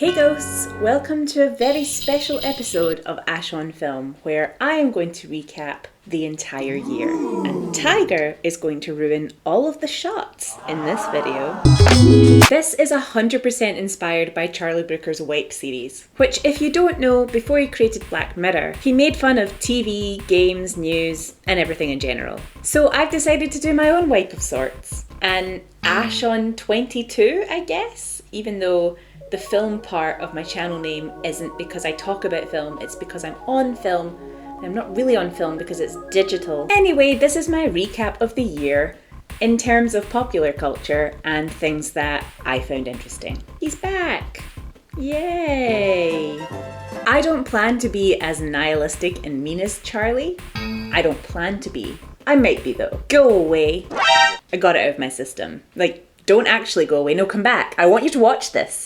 Hey ghosts, welcome to a very special episode of Ash on Film where I am going to recap the entire year and Tiger is going to ruin all of the shots in this video. This is 100% inspired by Charlie Brooker's Wipe series, which if you don't know, before he created Black Mirror, he made fun of TV, games, news and everything in general. So I've decided to do my own wipe of sorts, and Ash on 22 I guess, even though the film part of my channel name isn't because I talk about film, it's because I'm on film. I'm not really on film because it's digital. Anyway, this is my recap of the year in terms of popular culture and things that I found interesting. He's back! Yay! I don't plan to be as nihilistic and mean as Charlie. I don't plan to be. I might be though. Go away. I got it out of my system. Like, don't actually go away. No, come back. I want you to watch this.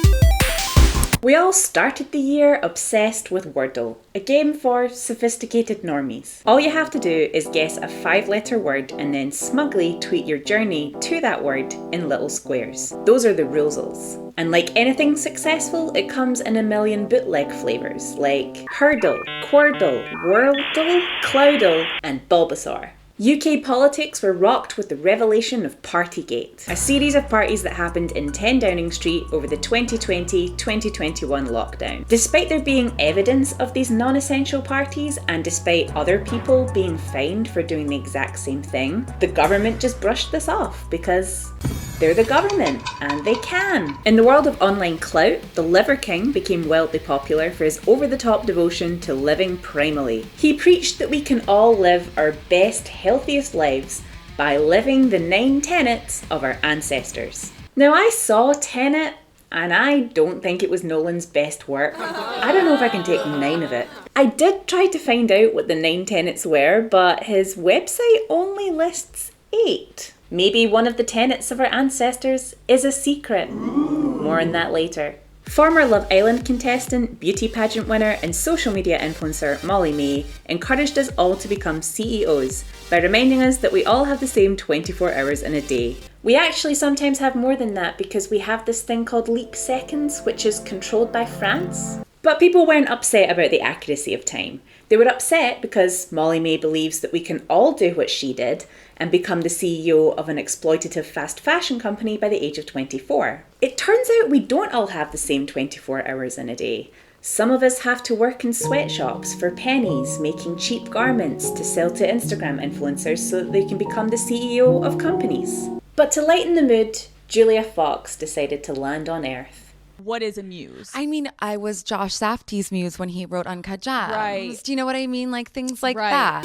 We all started the year obsessed with Wordle, a game for sophisticated normies. All you have to do is guess a 5-letter word and then smugly tweet your journey to that word in little squares. Those are the rulesals. And like anything successful, it comes in a million bootleg flavours like Hurdle, Quordle, Worldle, Cloudle and Bulbasaur. UK politics were rocked with the revelation of Partygate, a series of parties that happened in 10 Downing Street over the 2020-2021 lockdown. Despite there being evidence of these non-essential parties, and despite other people being fined for doing the exact same thing, the government just brushed this off because they're the government and they can. In the world of online clout, the Liver King became wildly popular for his over-the-top devotion to living primally. He preached that we can all live our best, healthiest lives by living the 9 tenets of our ancestors. Now I saw Tenet and I don't think it was Nolan's best work. I don't know if I can take 9 of it. I did try to find out what the 9 tenets were, but his website only lists 8. Maybe one of the tenets of our ancestors is a secret. More on that later. Former Love Island contestant, beauty pageant winner and social media influencer Molly-Mae encouraged us all to become CEOs by reminding us that we all have the same 24 hours in a day. We actually sometimes have more than that because we have this thing called leap seconds, which is controlled by France. But people weren't upset about the accuracy of time. They were upset because Molly-Mae believes that we can all do what she did and become the CEO of an exploitative fast fashion company by the age of 24. It turns out we don't all have the same 24 hours in a day. Some of us have to work in sweatshops for pennies, making cheap garments to sell to Instagram influencers so that they can become the CEO of companies. But to lighten the mood, Julia Fox decided to land on Earth. What is a muse? I mean, I was Josh Safdie's muse when he wrote Uncut Gems. Right. Do you know what I mean? Like things like Right. that.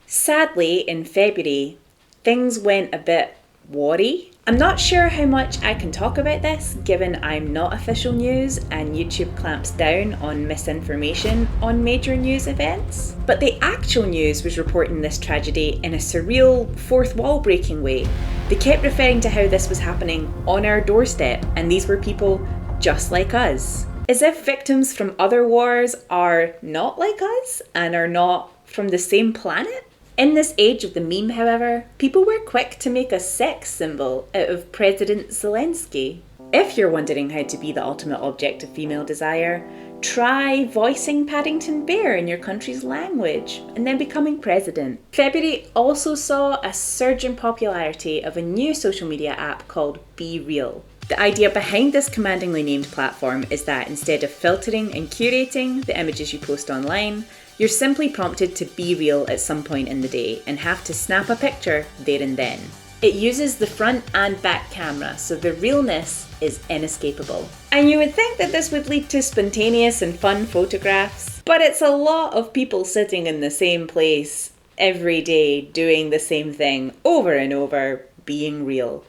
Sadly, in February, things went a bit wary. I'm not sure how much I can talk about this, given I'm not official news and YouTube clamps down on misinformation on major news events. But the actual news was reporting this tragedy in a surreal, fourth wall breaking way. They kept referring to how this was happening on our doorstep, and these were people just like us. As if victims from other wars are not like us and are not from the same planet. In this age of the meme, however, people were quick to make a sex symbol out of President Zelensky. If you're wondering how to be the ultimate object of female desire, try voicing Paddington Bear in your country's language and then becoming president. February also saw a surge in popularity of a new social media app called BeReal. The idea behind this commandingly named platform is that instead of filtering and curating the images you post online, you're simply prompted to be real at some point in the day and have to snap a picture there and then. It uses the front and back camera, so the realness is inescapable. And you would think that this would lead to spontaneous and fun photographs, but it's a lot of people sitting in the same place every day doing the same thing over and over, being real.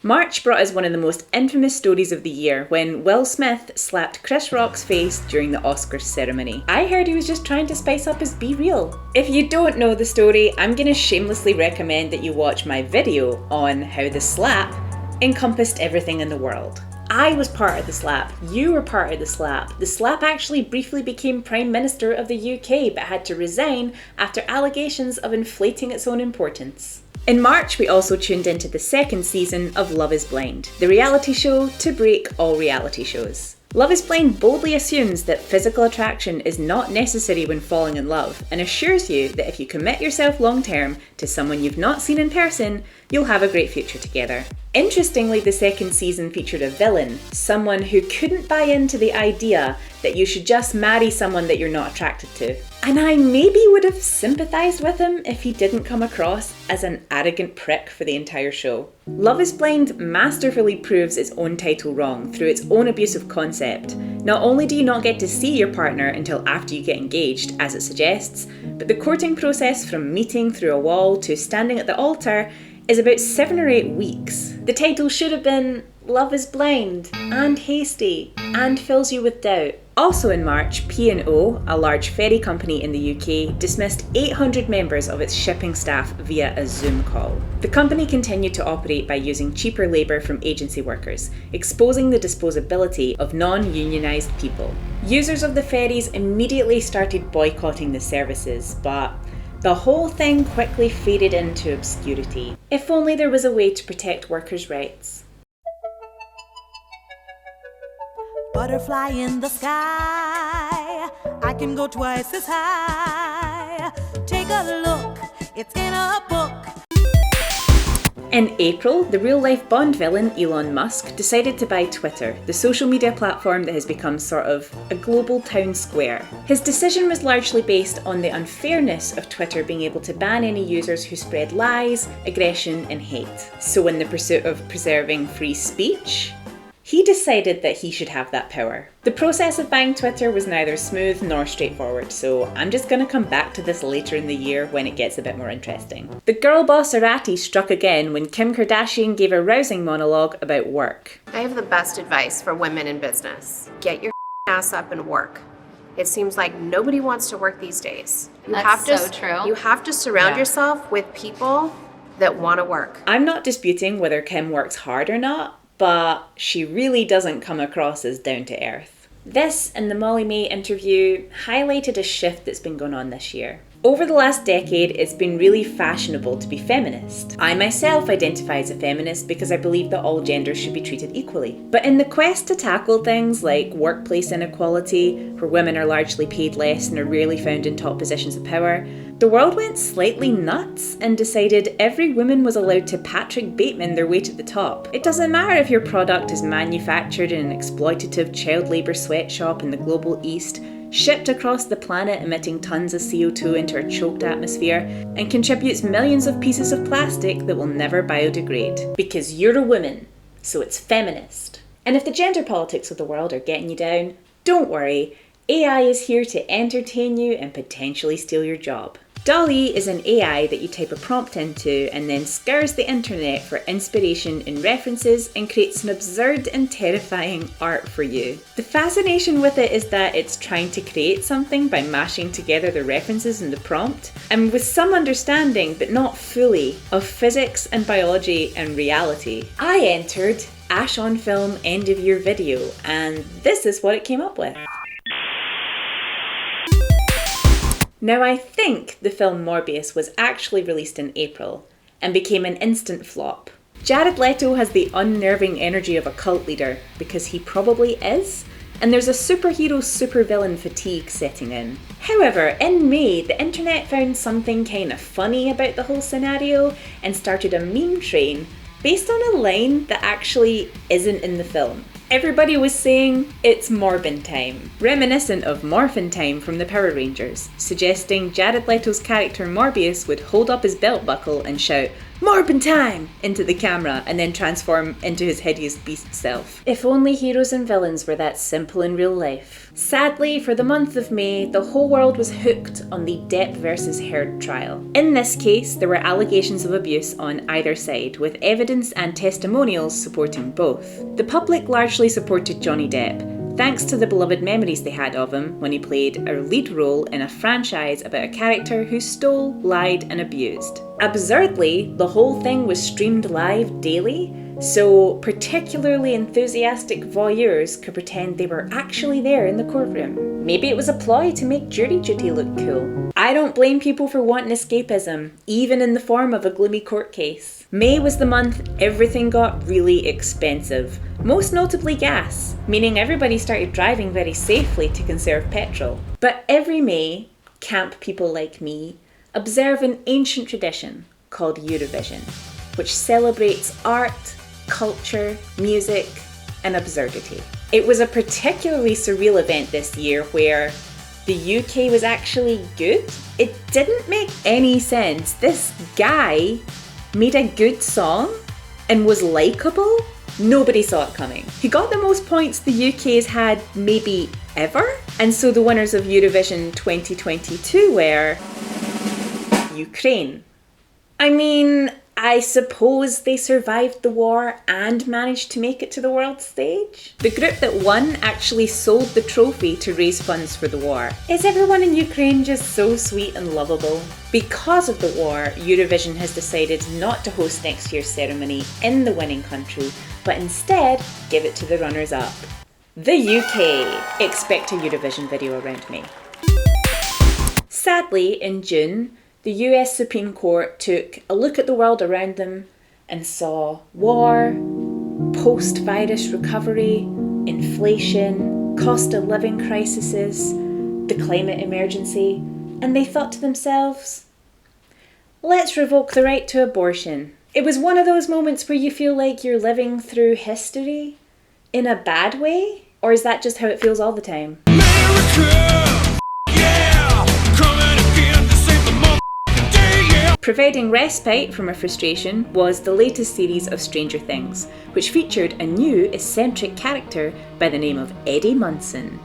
March brought us one of the most infamous stories of the year when Will Smith slapped Chris Rock's face during the Oscars ceremony. I heard he was just trying to spice up his Be Real. If you don't know the story, I'm gonna shamelessly recommend that you watch my video on how the slap encompassed everything in the world. I was part of the slap, you were part of the slap. The slap actually briefly became Prime Minister of the UK but had to resign after allegations of inflating its own importance. In March, we also tuned into the second season of Love is Blind, the reality show to break all reality shows. Love is Blind boldly assumes that physical attraction is not necessary when falling in love and assures you that if you commit yourself long term to someone you've not seen in person, you'll have a great future together. Interestingly, the second season featured a villain, someone who couldn't buy into the idea that you should just marry someone that you're not attracted to. And I maybe would have sympathised with him if he didn't come across as an arrogant prick for the entire show. Love is Blind masterfully proves its own title wrong through its own abusive concept. Not only do you not get to see your partner until after you get engaged, as it suggests, but the courting process from meeting through a wall to standing at the altar is about 7 or 8 weeks. The title should have been Love is Blind and Hasty and fills you with doubt. Also in March, P&O, a large ferry company in the UK, dismissed 800 members of its shipping staff via a Zoom call. The company continued to operate by using cheaper labour from agency workers, exposing the disposability of non-unionised people. Users of the ferries immediately started boycotting the services, but the whole thing quickly faded into obscurity. If only there was a way to protect workers' rights. Butterfly in the sky, I can go twice as high. Take a look, it's in a book. In April, the real-life Bond villain Elon Musk decided to buy Twitter, the social media platform that has become sort of a global town square. His decision was largely based on the unfairness of Twitter being able to ban any users who spread lies, aggression and hate. So in the pursuit of preserving free speech, he decided that he should have that power. The process of buying Twitter was neither smooth nor straightforward, so I'm just going to come back to this later in the year when it gets a bit more interesting. The girl bossarati struck again when Kim Kardashian gave a rousing monologue about work. I have the best advice for women in business. Get your ass up and work. It seems like nobody wants to work these days. That's so true. You have to surround yourself with people that want to work. I'm not disputing whether Kim works hard or not, but she really doesn't come across as down to earth. This and the Molly May interview highlighted a shift that's been going on this year. Over the last decade, it's been really fashionable to be feminist. I myself identify as a feminist because I believe that all genders should be treated equally. But in the quest to tackle things like workplace inequality, where women are largely paid less and are rarely found in top positions of power, the world went slightly nuts and decided every woman was allowed to Patrick Bateman their way to the top. It doesn't matter if your product is manufactured in an exploitative child labour sweatshop in the global east, shipped across the planet emitting tons of CO2 into our choked atmosphere, and contributes millions of pieces of plastic that will never biodegrade. Because you're a woman, so it's feminist. And if the gender politics of the world are getting you down, don't worry, AI is here to entertain you and potentially steal your job. DALL-E is an AI that you type a prompt into and then scours the internet for inspiration and references and creates some absurd and terrifying art for you. The fascination with it is that it's trying to create something by mashing together the references in the prompt, and with some understanding, but not fully, of physics and biology and reality. I entered Ash on Film end of year video, and this is what it came up with. Now I think the film Morbius was actually released in April and became an instant flop. Jared Leto has the unnerving energy of a cult leader, because he probably is, and there's a superhero supervillain fatigue setting in. However, in May, the internet found something kind of funny about the whole scenario and started a meme train based on a line that actually isn't in the film. Everybody was saying, it's Morbin time, reminiscent of Morphin Time from the Power Rangers, suggesting Jared Leto's character Morbius would hold up his belt buckle and shout, Morbin time! Into the camera and then transform into his hideous beast self. If only heroes and villains were that simple in real life. Sadly, for the month of May, the whole world was hooked on the Depp versus Heard trial. In this case, there were allegations of abuse on either side, with evidence and testimonials supporting both. The public largely supported Johnny Depp, thanks to the beloved memories they had of him when he played a lead role in a franchise about a character who stole, lied and abused. Absurdly, the whole thing was streamed live daily, so particularly enthusiastic voyeurs could pretend they were actually there in the courtroom. Maybe it was a ploy to make jury duty look cool. I don't blame people for wanting escapism, even in the form of a gloomy court case. May was the month everything got really expensive, most notably gas, meaning everybody started driving very safely to conserve petrol. But every May, camp people like me observe an ancient tradition called Eurovision, which celebrates art, culture, music, and absurdity. It was a particularly surreal event this year where the UK was actually good. It didn't make any sense. This guy made a good song and was likeable. Nobody saw it coming. He got the most points the UK's had maybe ever. And so the winners of Eurovision 2022 were Ukraine. I mean, I suppose they survived the war and managed to make it to the world stage. The group that won actually sold the trophy to raise funds for the war. Is everyone in Ukraine just so sweet and lovable? Because of the war, Eurovision has decided not to host next year's ceremony in the winning country, but instead give it to the runners-up. The UK. Expect a Eurovision video around May. Sadly, in June, the US Supreme Court took a look at the world around them and saw war, post-virus recovery, inflation, cost of living crises, the climate emergency, and they thought to themselves, let's revoke the right to abortion. It was one of those moments where you feel like you're living through history in a bad way, or is that just how it feels all the time? Providing respite from our frustration was the latest series of Stranger Things, which featured a new eccentric character by the name of Eddie Munson.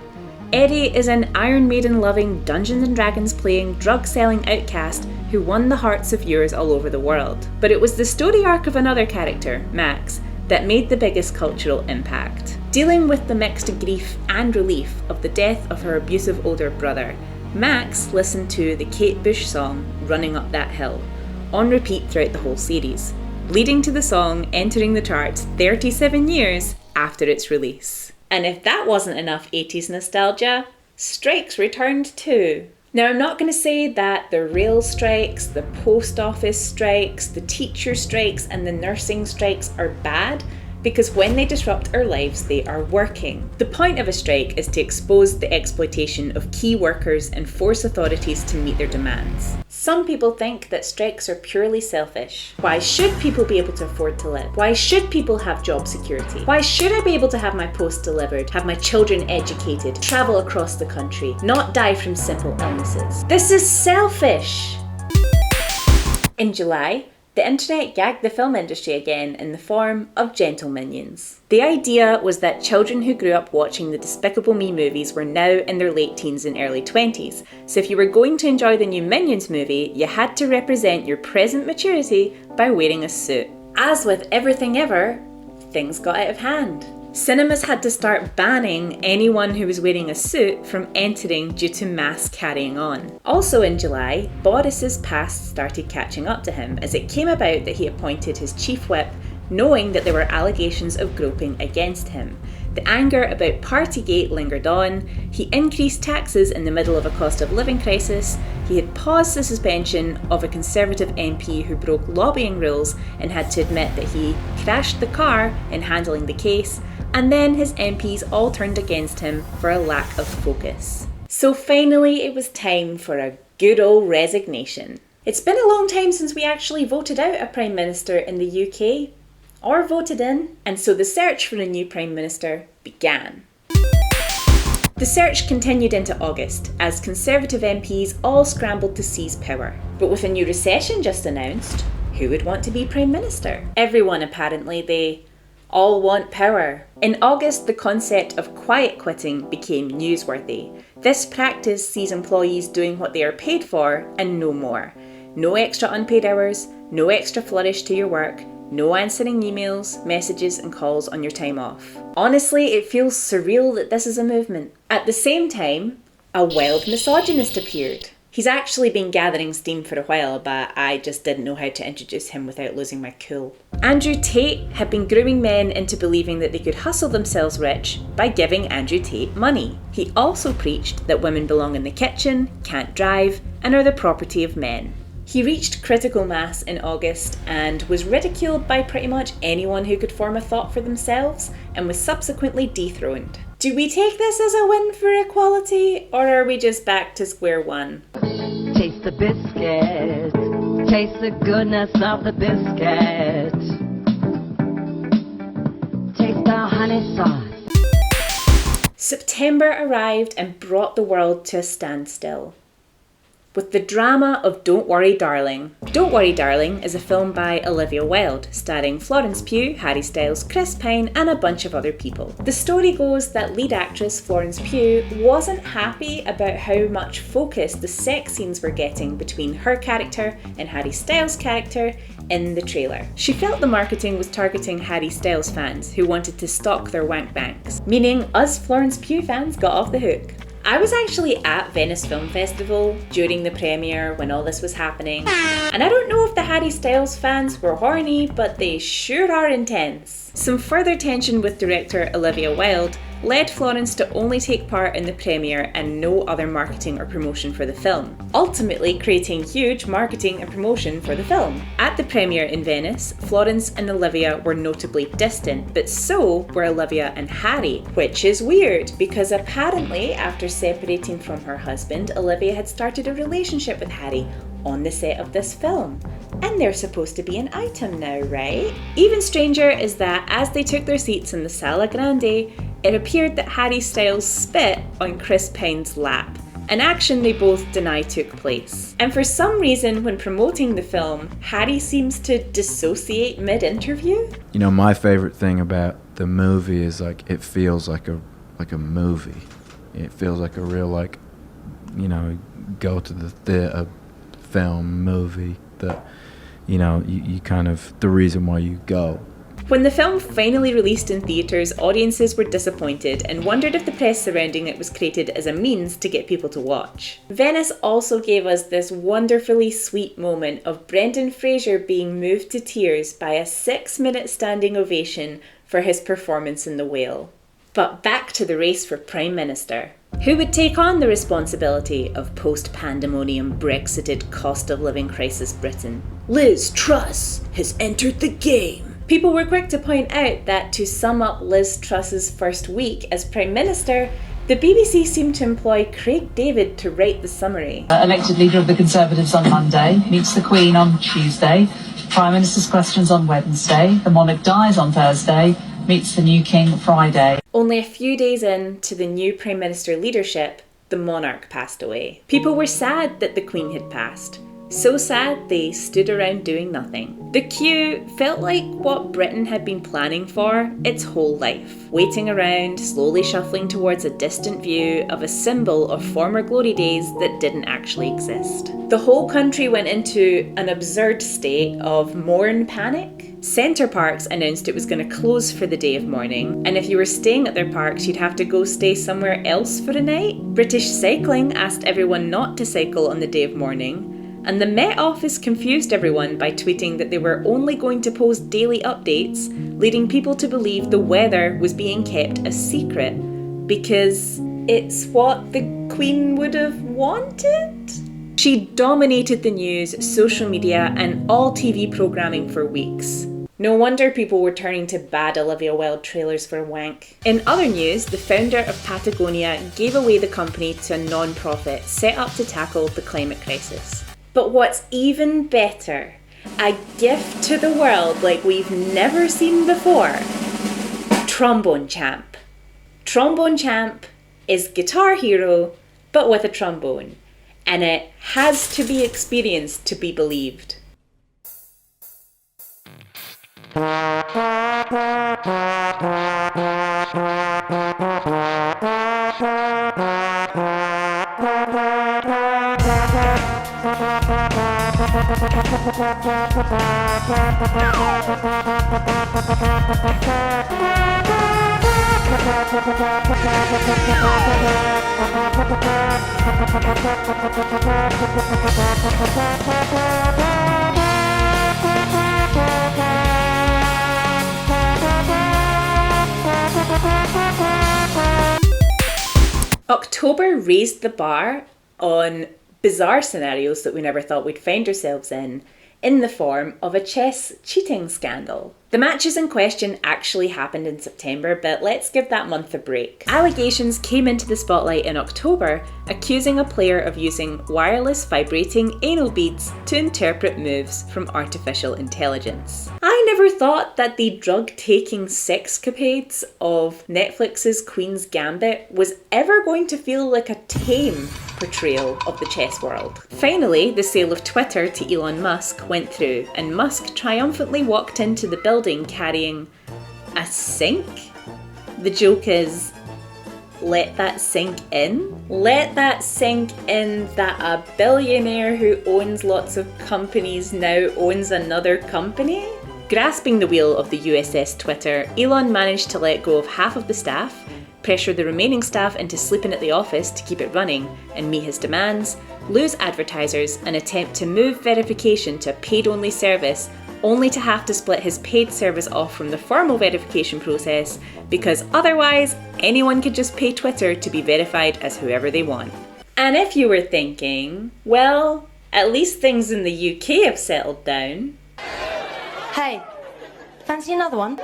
Eddie is an Iron Maiden loving, Dungeons & Dragons playing, drug selling outcast who won the hearts of viewers all over the world. But it was the story arc of another character, Max, that made the biggest cultural impact. Dealing with the mixed grief and relief of the death of her abusive older brother, Max listened to the Kate Bush song Running Up That Hill on repeat throughout the whole series, leading to the song entering the charts 37 years after its release. And if that wasn't enough 80s nostalgia, strikes returned too. Now, I'm not going to say that the rail strikes, the post office strikes, the teacher strikes, and the nursing strikes are bad, because when they disrupt our lives, they are working. The point of a strike is to expose the exploitation of key workers and force authorities to meet their demands. Some people think that strikes are purely selfish. Why should people be able to afford to live? Why should people have job security? Why should I be able to have my post delivered, have my children educated, travel across the country, not die from simple illnesses? This is selfish! In July, the internet gagged the film industry again in the form of Gentle Minions. The idea was that children who grew up watching the Despicable Me movies were now in their late teens and early 20s, so if you were going to enjoy the new Minions movie, you had to represent your present maturity by wearing a suit. As with everything ever, things got out of hand. Cinemas had to start banning anyone who was wearing a suit from entering due to mass carrying on. Also in July, Boris's past started catching up to him as it came about that he appointed his chief whip knowing that there were allegations of groping against him. The anger about Partygate lingered on, he increased taxes in the middle of a cost of living crisis, he had paused the suspension of a Conservative MP who broke lobbying rules and had to admit that he crashed the car in handling the case, and then his MPs all turned against him for a lack of focus. So finally it was time for a good old resignation. It's been a long time since we actually voted out a Prime Minister in the UK, or voted in, and so the search for a new Prime Minister began. The search continued into August as Conservative MPs all scrambled to seize power. But with a new recession just announced, who would want to be Prime Minister? Everyone apparently, they all want power. In August, the concept of quiet quitting became newsworthy. This practice sees employees doing what they are paid for and no more. No extra unpaid hours, no extra flourish to your work, no answering emails, messages and calls on your time off. Honestly, it feels surreal that this is a movement. At the same time, a wild misogynist appeared. He's actually been gathering steam for a while, but I just didn't know how to introduce him without losing my cool. Andrew Tate had been grooming men into believing that they could hustle themselves rich by giving Andrew Tate money. He also preached that women belong in the kitchen, can't drive, and are the property of men. He reached critical mass in August and was ridiculed by pretty much anyone who could form a thought for themselves, and was subsequently dethroned. Do we take this as a win for equality, or are we just back to square one? Taste the biscuit. Taste the goodness of the biscuit. Taste the honey sauce. September arrived and brought the world to a standstill with the drama of Don't Worry Darling. Don't Worry Darling is a film by Olivia Wilde, starring Florence Pugh, Harry Styles, Chris Pine and a bunch of other people. The story goes that lead actress Florence Pugh wasn't happy about how much focus the sex scenes were getting between her character and Harry Styles' character in the trailer. She felt the marketing was targeting Harry Styles fans who wanted to stock their wank banks, meaning us Florence Pugh fans got off the hook. I was actually at Venice Film Festival during the premiere when all this was happening, and I don't know if the Harry Styles fans were horny, but they sure are intense. Some further tension with director Olivia Wilde led Florence to only take part in the premiere and no other marketing or promotion for the film, ultimately creating huge marketing and promotion for the film. At the premiere in Venice, Florence and Olivia were notably distant, but so were Olivia and Harry, which is weird because apparently after separating from her husband, Olivia had started a relationship with Harry on the set of this film. And they're supposed to be an item now, right? Even stranger is that as they took their seats in the Sala Grande, it appeared that Harry Styles spit on Chris Pine's lap, an action they both deny took place. And for some reason, when promoting the film, Harry seems to dissociate mid-interview. You know, my favorite thing about the movie is it feels like a movie. It feels like a real go to the theater film movie that you kind of the reason why you go. When the film finally released in theatres, audiences were disappointed and wondered if the press surrounding it was created as a means to get people to watch. Venice also gave us this wonderfully sweet moment of Brendan Fraser being moved to tears by a 6-minute standing ovation for his performance in The Whale. But back to the race for Prime Minister. Who would take on the responsibility of post-pandemonium Brexited cost of living crisis Britain? Liz Truss has entered the game. People were quick to point out that to sum up Liz Truss's first week as Prime Minister, the BBC seemed to employ Craig David to write the summary. Elected leader of the Conservatives on Monday, meets the Queen on Tuesday, Prime Minister's questions on Wednesday, the monarch dies on Thursday, meets the new King Friday. Only a few days into the new Prime Minister leadership, the monarch passed away. People were sad that the Queen had passed. So sad they stood around doing nothing. The queue felt like what Britain had been planning for its whole life. Waiting around, slowly shuffling towards a distant view of a symbol of former glory days that didn't actually exist. The whole country went into an absurd state of mourn panic. Center Parcs announced it was going to close for the day of mourning, and if you were staying at their parks, you'd have to go stay somewhere else for a night. British Cycling asked everyone not to cycle on the day of mourning. And the Met Office confused everyone by tweeting that they were only going to post daily updates, leading people to believe the weather was being kept a secret because it's what the Queen would have wanted. She dominated the news, social media, and all TV programming for weeks. No wonder people were turning to bad Olivia Wilde trailers for wank. In other news, the founder of Patagonia gave away the company to a non-profit set up to tackle the climate crisis. But what's even better, a gift to the world like we've never seen before. Trombone Champ. Trombone Champ is Guitar Hero, but with a trombone. And it has to be experienced to be believed. October raised the bar on bizarre scenarios that we never thought we'd find ourselves in the form of a chess cheating scandal. The matches in question actually happened in September, but let's give that month a break. Allegations came into the spotlight in October, accusing a player of using wireless vibrating anal beads to interpret moves from artificial intelligence. I never thought that the drug-taking sexcapades of Netflix's Queen's Gambit was ever going to feel like a tame portrayal of the chess world. Finally, the sale of Twitter to Elon Musk went through, and Musk triumphantly walked into the building carrying a sink. The joke is, let that sink in. Let that sink in that a billionaire who owns lots of companies now owns another company. Grasping the wheel of the USS Twitter, Elon managed to let go of half of the staff, pressure the remaining staff into sleeping at the office to keep it running and meet his demands, lose advertisers, and attempt to move verification to a paid-only service, only to have to split his paid service off from the formal verification process because otherwise anyone could just pay Twitter to be verified as whoever they want. And if you were thinking, well, at least things in the UK have settled down. Hey, fancy another one?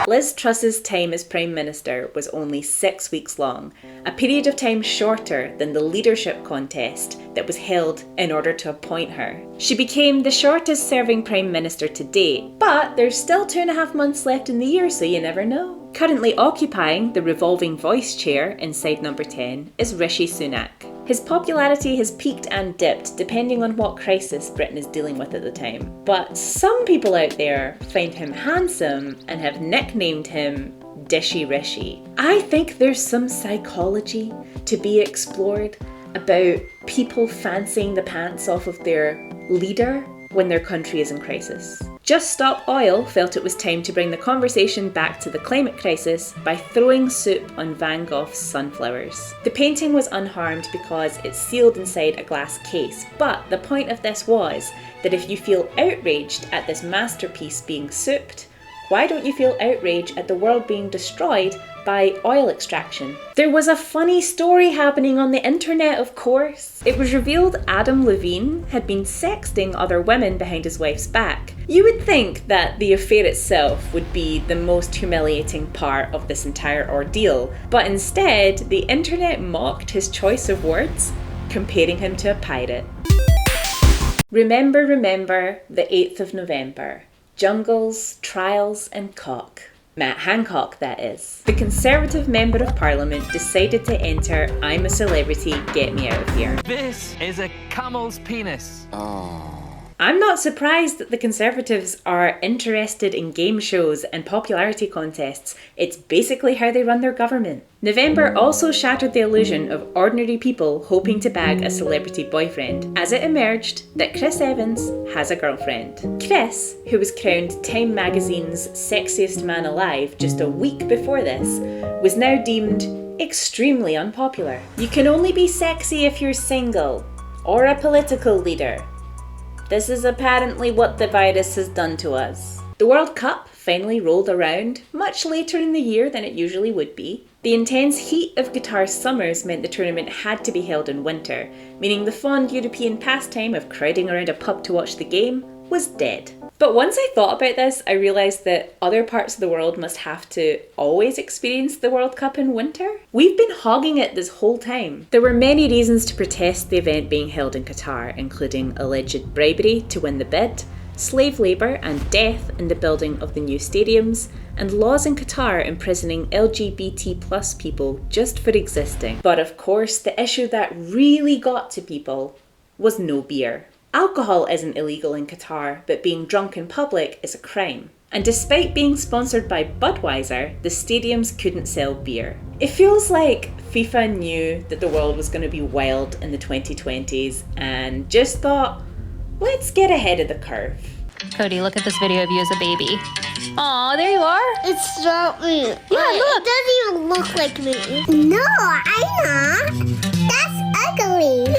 Liz Truss's time as Prime Minister was only 6 weeks long, a period of time shorter than the leadership contest that was held in order to appoint her. She became the shortest serving Prime Minister to date, but there's still 2.5 months left in the year, so you never know. Currently occupying the revolving voice chair inside number 10 is Rishi Sunak. His popularity has peaked and dipped depending on what crisis Britain is dealing with at the time. But some people out there find him handsome and have nicknamed him Dishy Rishi. I think there's some psychology to be explored about people fancying the pants off of their leader when their country is in crisis. Just Stop Oil felt it was time to bring the conversation back to the climate crisis by throwing soup on Van Gogh's sunflowers. The painting was unharmed because it's sealed inside a glass case, but the point of this was that if you feel outraged at this masterpiece being souped, why don't you feel outrage at the world being destroyed by oil extraction? There was a funny story happening on the internet, of course. It was revealed Adam Levine had been sexting other women behind his wife's back. You would think that the affair itself would be the most humiliating part of this entire ordeal, but instead, the internet mocked his choice of words, comparing him to a pirate. Remember, the 8th of November. Jungles, trials and cock. Matt Hancock, that is. The Conservative Member of Parliament decided to enter I'm a Celebrity, Get Me Out of Here. This is a camel's penis. I'm not surprised that the Conservatives are interested in game shows and popularity contests. It's basically how they run their government. November also shattered the illusion of ordinary people hoping to bag a celebrity boyfriend, as it emerged that Chris Evans has a girlfriend. Chris, who was crowned Time magazine's sexiest man alive just a week before this, was now deemed extremely unpopular. You can only be sexy if you're single, or a political leader. This is apparently what the virus has done to us. The World Cup finally rolled around, much later in the year than it usually would be. The intense heat of Qatar's summers meant the tournament had to be held in winter, meaning the fond European pastime of crowding around a pub to watch the game was dead. But once I thought about this, I realised that other parts of the world must have to always experience the World Cup in winter. We've been hogging it this whole time. There were many reasons to protest the event being held in Qatar, including alleged bribery to win the bid, slave labour and death in the building of the new stadiums, and laws in Qatar imprisoning LGBT+ people just for existing. But of course, the issue that really got to people was no beer. Alcohol isn't illegal in Qatar, but being drunk in public is a crime. And despite being sponsored by Budweiser, the stadiums couldn't sell beer. It feels like FIFA knew that the world was going to be wild in the 2020s and just thought, let's get ahead of the curve. Cody, look at this video of you as a baby. Aw, there you are. It's not me. Yeah, look. It doesn't even look like me. No, I'm not. That's ugly.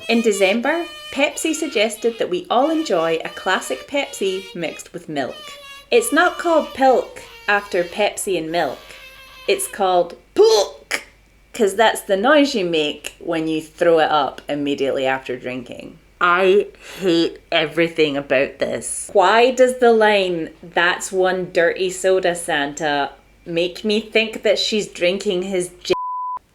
In December, Pepsi suggested that we all enjoy a classic Pepsi mixed with milk. It's not called Pilk after Pepsi and milk. It's called Pilk, because that's the noise you make when you throw it up immediately after drinking. I hate everything about this. Why does the line, "That's one dirty soda, Santa," make me think that she's drinking his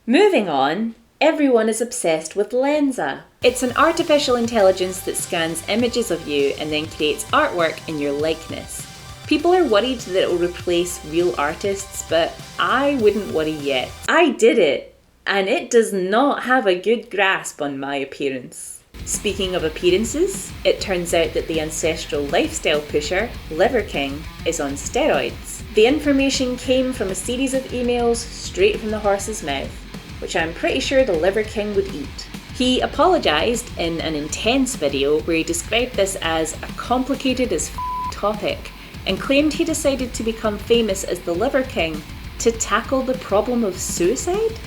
Moving on, everyone is obsessed with Lensa. It's an artificial intelligence that scans images of you and then creates artwork in your likeness. People are worried that it will replace real artists, but I wouldn't worry yet. I did it, and it does not have a good grasp on my appearance. Speaking of appearances, it turns out that the ancestral lifestyle pusher, Liver King, is on steroids. The information came from a series of emails straight from the horse's mouth, which I'm pretty sure the Liver King would eat. He apologised in an intense video where he described this as a complicated as topic and claimed he decided to become famous as the Liver King to tackle the problem of suicide?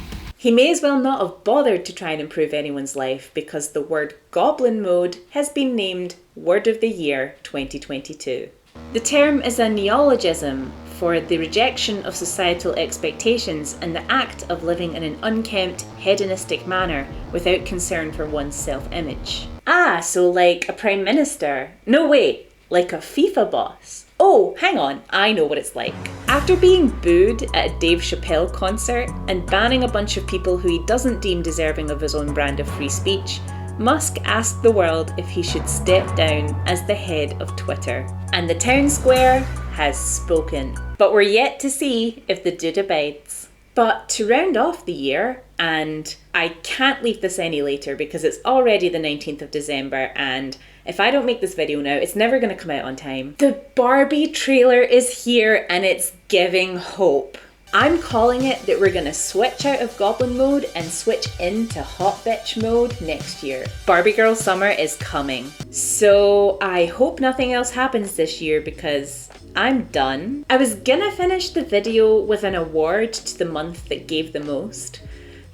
He may as well not have bothered to try and improve anyone's life because the word Goblin Mode has been named Word of the Year 2022. The term is a neologism for the rejection of societal expectations and the act of living in an unkempt, hedonistic manner without concern for one's self-image. Ah, so like a prime minister. No, wait, like a FIFA boss. Oh, hang on, I know what it's like. After being booed at a Dave Chappelle concert and banning a bunch of people who he doesn't deem deserving of his own brand of free speech, Musk asked the world if he should step down as the head of Twitter. And the town square has spoken. But we're yet to see if the dude abides. But to round off the year, and I can't leave this any later because it's already the 19th of December and if I don't make this video now, it's never going to come out on time. The Barbie trailer is here and it's giving hope. I'm calling it that we're going to switch out of Goblin Mode and switch into Hot Bitch Mode next year. Barbie Girl Summer is coming. So I hope nothing else happens this year because I'm done. I was gonna finish the video with an award to the month that gave the most.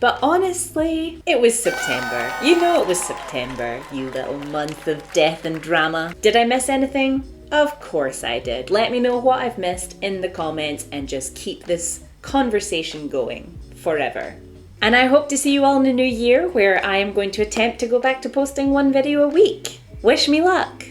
But honestly, it was September. You know it was September, you little month of death and drama. Did I miss anything? Of course I did. Let me know what I've missed in the comments and just keep this conversation going forever. And I hope to see you all in the new year where I am going to attempt to go back to posting one video a week. Wish me luck!